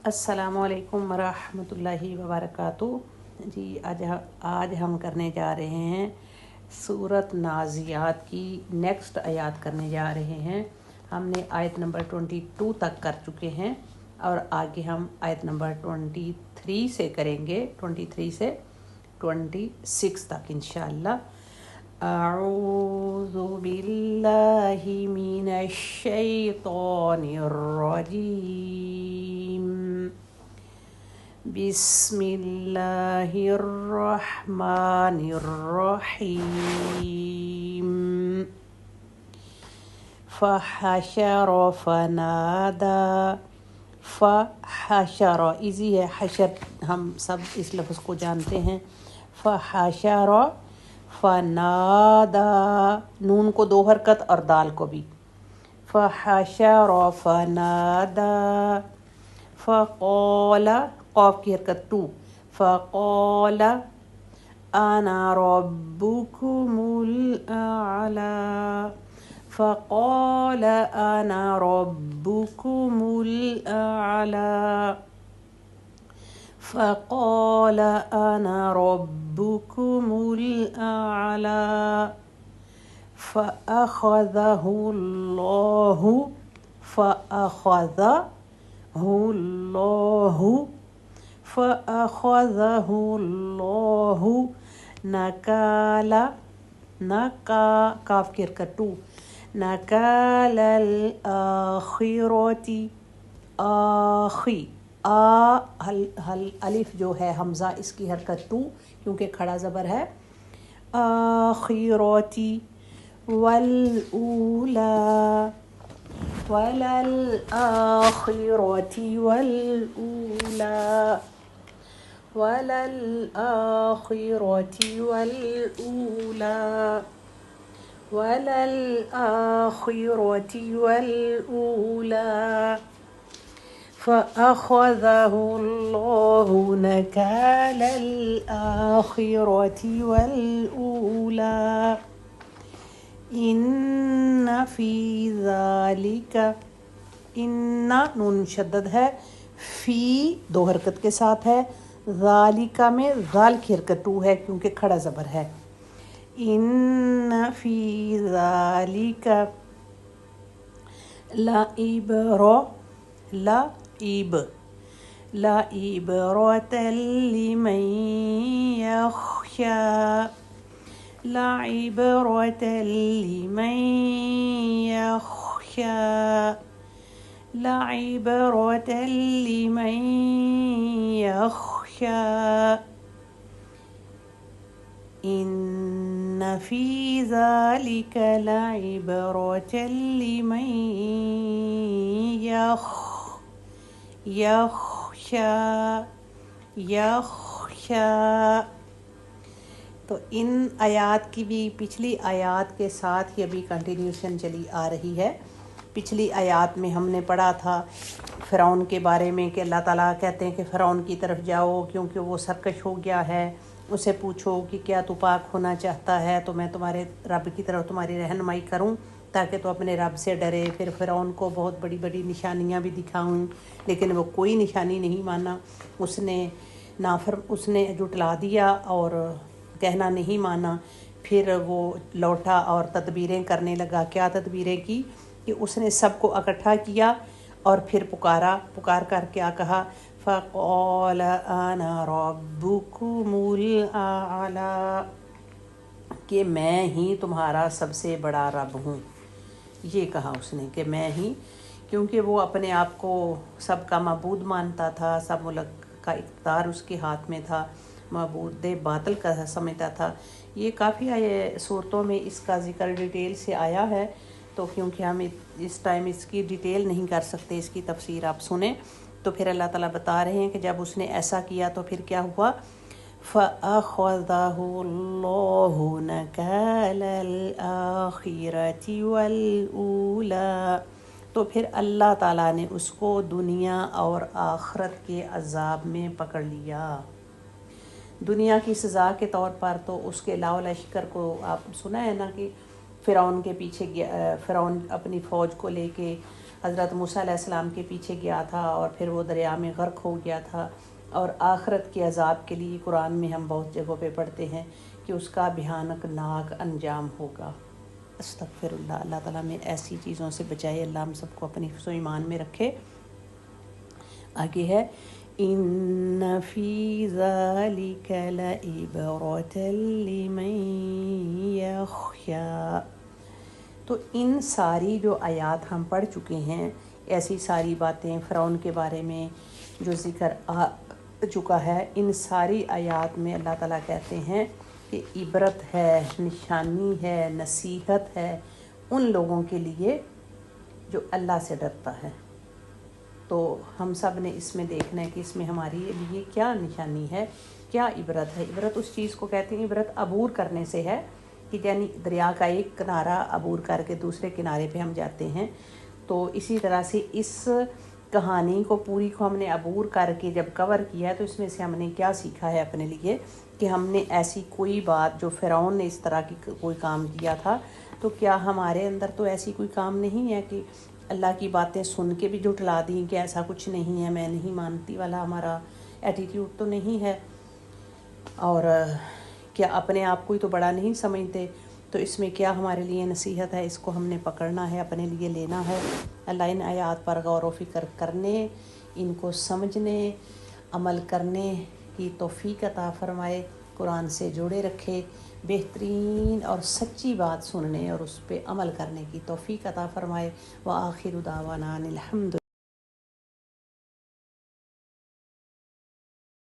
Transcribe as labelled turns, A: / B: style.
A: السلام علیکم ورحمۃ اللہ وبرکاتہ۔ جی آج ہم کرنے جا رہے ہیں سورۃ نازعات کی نیکسٹ آیات کرنے جا رہے ہیں۔ ہم نے آیت نمبر 22 تک کر چکے ہیں اور آگے ہم آیت نمبر 23 سے کریں گے، 23 سے 26 تک انشاءاللہ۔ اعوذ باللہ من الشیطان الرجیم، بسم اللہ الرحمن الرحیم۔ فحشر فنادى، فحشر ایزی ہے، حشر ہم سب اس لفظ کو جانتے ہیں۔ فحشر فنادى، نون کو 2 حرکت اور دال کو بھی۔ فحشر فنادى فقال، قاف کی حرکت 2، فقال انا ربكم الاعلى، فقال انا ربكم الاعلى، فقال انا ربكم الاعلى، فأخذه الله نکال، کاف کی حرکت 2، نکال الآخرۃ، آخی الف جو ہے حمزہ اس کی حرکت 2 کیونکہ کھڑا زبر ہے، آخرۃ والأولى، وللآخرة والأولى، وللآخرة والأولى، وللآخرة والأولى، فأخذه الله نكال الآخرة والأولى، ان فی ذالک، ان نون شدد ہے، فی 2 حرکت کے ساتھ ہے، ذالکہ میں ذال کی حرکت 2 ہے کیونکہ کھڑا زبر ہے۔ ان فی ذالک لعبرۃ لمن یخشی، لعبرۃ لمن یخشی، لعبرۃ لمن یخشی، ان فی ذلک لعبرۃ لمن یخشی۔ تو ان آیات کی بھی پچھلی آیات کے ساتھ ہی ابھی کنٹینیوشن چلی آ رہی ہے۔ پچھلی آیات میں ہم نے پڑھا تھا فرعون کے بارے میں کہ اللہ تعالیٰ کہتے ہیں کہ فرعون کی طرف جاؤ کیونکہ وہ سرکش ہو گیا ہے، اسے پوچھو کہ کیا تو پاک ہونا چاہتا ہے تو میں تمہارے رب کی طرف تمہاری رہنمائی کروں تاکہ تو اپنے رب سے ڈرے۔ پھر فرعون کو بہت بڑی بڑی نشانیاں بھی دکھاؤں لیکن وہ کوئی نشانی نہیں مانا، اس نے جھٹلا دیا اور کہنا نہیں مانا۔ پھر وہ لوٹا اور تدبیریں کرنے لگا۔ کیا تدبیریں کی کہ اس نے سب کو اکٹھا کیا اور پھر پکار کر کیا کہا، فقال انا ربکم الاعلی، کہ میں ہی تمہارا سب سے بڑا رب ہوں۔ یہ کہا اس نے کہ میں ہی، کیونکہ وہ اپنے آپ کو سب کا معبود مانتا تھا، سب ملک کا اقتدار اس کے ہاتھ میں تھا، معبود باطل کا سمجھتا تھا۔ یہ کافی صورتوں میں اس کا ذکر ڈیٹیل سے آیا ہے، تو کیونکہ ہم اس ٹائم اس کی ڈیٹیل نہیں کر سکتے، اس کی تفسیر آپ سنیں تو پھر اللہ تعالیٰ بتا رہے ہیں کہ جب اس نے ایسا کیا تو پھر کیا ہوا، فَأَخَذَهُ اللَّهُ نَكَالَ الْآخِرَةِ وَالْأُولَى، تو پھر اللہ تعالیٰ نے اس کو دنیا اور آخرت کے عذاب میں پکڑ لیا۔ دنیا کی سزا کے طور پر تو اس کے لاؤ لشکر کو آپ سنا ہے نا کہ فرعون کے پیچھے گیا، فرعون اپنی فوج کو لے کے حضرت موسیٰ علیہ السلام کے پیچھے گیا تھا اور پھر وہ دریا میں غرق ہو گیا تھا، اور آخرت کے عذاب کے لیے قرآن میں ہم بہت جگہوں پہ پڑھتے ہیں کہ اس کا بھیانک ناک انجام ہوگا۔ استغفر اللہ، اللہ تعالیٰ میں ایسی چیزوں سے بچائے، اللہ ہم سب کو اپنی حفظ و ایمان میں رکھے۔ آگے ہے ان فی ذلک لعبرۃ لمن یخشی۔ تو ان ساری جو آیات ہم پڑھ چکے ہیں، ایسی ساری باتیں فرعون کے بارے میں جو ذکر آ چکا ہے، ان ساری آیات میں اللہ تعالیٰ کہتے ہیں کہ عبرت ہے، نشانی ہے، نصیحت ہے ان لوگوں کے لیے جو اللہ سے ڈرتا ہے۔ تو ہم سب نے اس میں دیکھنا ہے کہ اس میں ہمارے لیے کیا نشانی ہے، کیا عبرت ہے۔ عبرت اس چیز کو کہتے ہیں، عبرت عبور کرنے سے ہے، کہ یعنی دریا کا ایک کنارہ عبور کر کے دوسرے کنارے پہ ہم جاتے ہیں۔ تو اسی طرح سے اس کہانی کو پوری کو ہم نے عبور کر کے جب کور کیا ہے، تو اس میں سے ہم نے کیا سیکھا ہے اپنے لیے، کہ ہم نے ایسی کوئی بات جو فرعون نے اس طرح کی کوئی کام کیا تھا، تو کیا ہمارے اندر تو ایسی کوئی کام نہیں ہے کہ اللہ کی باتیں سن کے بھی جھٹلا دیں کہ ایسا کچھ نہیں ہے، میں نہیں مانتی والا ہمارا ایٹیٹیوڈ تو نہیں ہے، اور کیا اپنے آپ کو ہی تو بڑا نہیں سمجھتے۔ تو اس میں کیا ہمارے لیے نصیحت ہے، اس کو ہم نے پکڑنا ہے، اپنے لیے لینا ہے۔ اللہ ان آیات پر غور و فکر کرنے، ان کو سمجھنے، عمل کرنے کی توفیق عطا فرمائے، قرآن سے جوڑے رکھے، بہترین اور سچی بات سننے اور اس پہ عمل کرنے کی توفیق عطا فرمائے۔ وآخر دعوانا الحمد